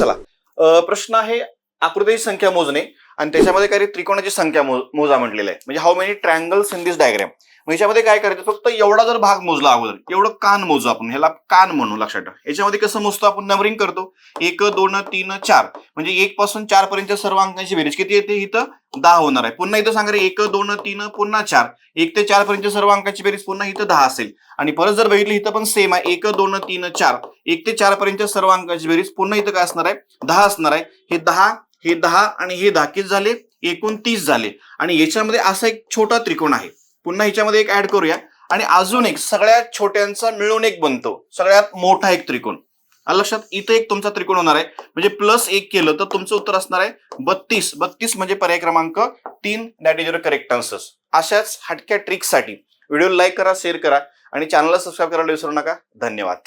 चला प्रश्न आहे आकृतीची संख्या मोजणे आणि त्याच्यामध्ये काही त्रिकोणाची संख्या मोजा म्हटलेलं आहे. म्हणजे how many triangles in this diagram. याच्यामध्ये काय करायचं, फक्त एवढा जर भाग मोजला अगोदर, एवढं कान मोजू आपण, ह्याला कान म्हणू, लक्षात ठेवा. याच्यामध्ये कसं मोजतो आपण, नंबरिंग करतो 1 2 3 4. म्हणजे 1 पासून 4 पर्यंत सर्व अंकांची बेरीज किती येते, इथं 10 होणार आहे. पुन्हा इथं सांगा 1 2 3 पुन्हा 4, 1 ते 4 पर्यंत सर्व अंकांची बेरीज पुन्हा इथं 10 असेल. आणि परत जर बघितली इथं पण सेम आहे, 1 2 3 4, 1 ते 4 पर्यंत सर्व अंकांची बेरीज पुन्हा इथं काय असणार आहे, 10 असणार आहे. हे 10 आणि हे 10 किती झाले, एकूण 30 झाले. आणि याच्यामध्ये असा एक छोटा त्रिकोण आहे, पुन्हा ह्याच्यामध्ये एक ऍड करूया. आणि अजून एक सगळ्यात छोट्यांचा मिळून एक बनतो सगळ्यात मोठा एक त्रिकोण. लक्षात, इथं एक तुमचा त्रिकोण होणार आहे. म्हणजे +1 केलं तर तुमचं उत्तर असणार आहे 32. 32 म्हणजे पर्याय क्रमांक 3, that is your correct answer. अशाच हटक्या ट्रिक्ससाठी व्हिडिओ लाईक करा, शेअर करा आणि चॅनलला सबस्क्राईब करायला विसरू नका. धन्यवाद.